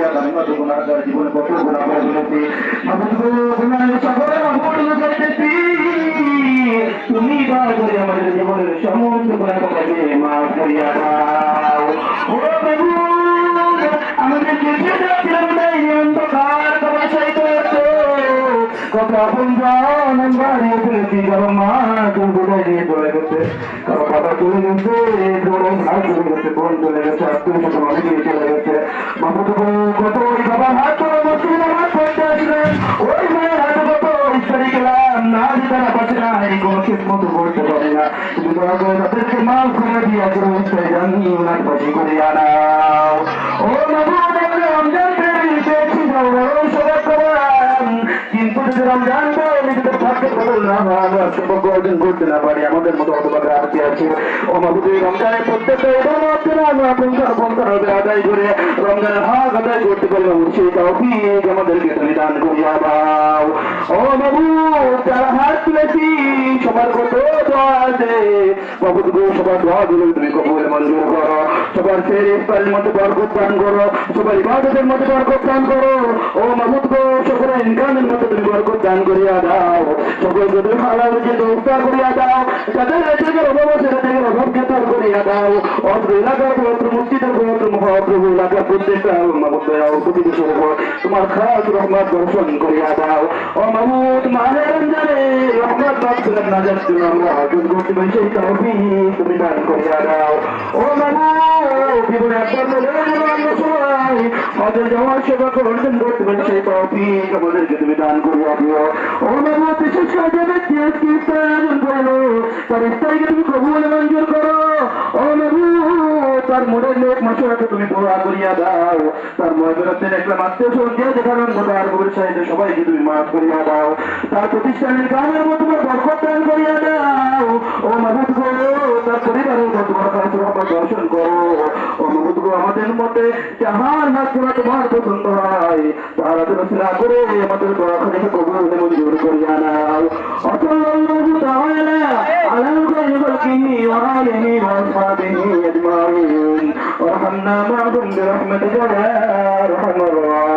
করিয়া দাও মত গুনাহগার জীবনে কত গুনাহ করেছি মাবুদ গো গুনাহের সাগরে মাবুদ যাইতেছি তুমি দয়া করে আমাদের জীবনের সমস্ত গুনাহকে মাফ করিয়া দাও ও মাবুদ আমাদের যে যাচ্ছিলাম তাই অন্ধকার বাসায় করতে কত আপনজন বাড়ি ফেলেছি কারো মা তুমি বোঝাই দিয়ে চলে গেছে কারো বাবা চলে গেছে বড় ভাই চলে গেছে বোন চলে গেছে আত্মীয় স্বজন অনেকেই চলে গেছে মামুদ কত ওই বাবার হাত ধরে মসজিদে নামাজ পড়তে আসলেন ওই মায়ের হাতে কত ইফতারি গেলাম না তারা পাশে না এই কোনো ঠিক মতো করতে পারে না তুমি দয়া করে তাদেরকে মাল করে দিয়ে করে ইফতারি জানি ওনার পাশে করে আনাও ও মামুদ আমরা রমজান পেয়েছি সবাই করান কিন্তু যদি রমজান নিজেদের থাকতে পারল না আমরা সৌভাগ্য অর্জন করতে না পারি আমাদের মতো হতভাগা আরতি আছে ও মাহবুব রমজানের প্রত্যেকটা ইবাদত আমরা পঞ্চানবে আদায় করে রমজানের হক আদায় করতে পারি মাহবুব সেই তৌফিক আমাদেরকে তুমি দান করিয়া দাও ও মাহবুব যারা হাত তুলেছি সবার কত দোয়া আছে মাহবুব গো সবার দোয়াগুলো তুমি কবুল মঞ্জুর করো সবার ফের ইফতারের মধ্যে বরকত দান করো সবার ইবাদতের মধ্যে বরকত দান করো ও মাহবুব গো সকলের ইনকামের মধ্যে তুমি বরকত দান করিয়া দাও সকলকে তুমি হালাল যে ব্যবস্থা করিয়া দাও যাদের থেকে অভাব আছে তাদের অভাবকে দূর করিয়া দাও অত্র এলাকার অত্র মসজিদের অত্র মহাপ্রভু এলাকার প্রত্যেকটা মাহবুব দাও প্রতিটি উপর তোমার খাস রহমত দর্শন করিয়া দাও ও মাহবুব মাহে রমজানে রহমত মাগফিরাত নাজাত জন্য আমরা অর্জন করতে পারি সেই তৌফিক তুমি দান করিয়া দাও ও মাহবুব জীবনে একবার আমরা সবাই হজের যাওয়ার সেবা অর্জন করতে পারি সেই তৌফিক আমাদেরকে তুমি দান করিয়া দিও ও মাহবুব বিশেষ কাজে ব্যক্তি আজকে ইফতার আয়োজন করলো তার ইফতারকে তুমি কবুল মঞ্জুর করো ও মাহবুব তার মনের লোক মাসুরাকে তুমি দোয়া করিয়া দাও তার মহাজরাতের একটা আত্মীয় স্বজন যেখানে তার কবির সাহিত্যে সবাইকে তুমি মাফ করিয়া দাও তার প্রতিষ্ঠানের কামের মতো বরকত দান করিয়া দাও ও মাহবুব গো তার পরিবারের মতো বরকত রহমত দর্শন করো ও মাহবুব গো আমাদের মতে যাহার হাত ধরা তোমার পছন্দ হয় তারা তুমি সিলা করে আমাদের দোয়া করে কবুল মঞ্জুর করিয়া নাও অসাল্লাল্লাহু তাআলা আলা খায়রিহি ওয়া আলিহি ওয়া আসহাবিহি আজমাইন ওয়ারহামনা মা'হুম বিরহমাতিকা ইয়া আরহামার রাহিমিন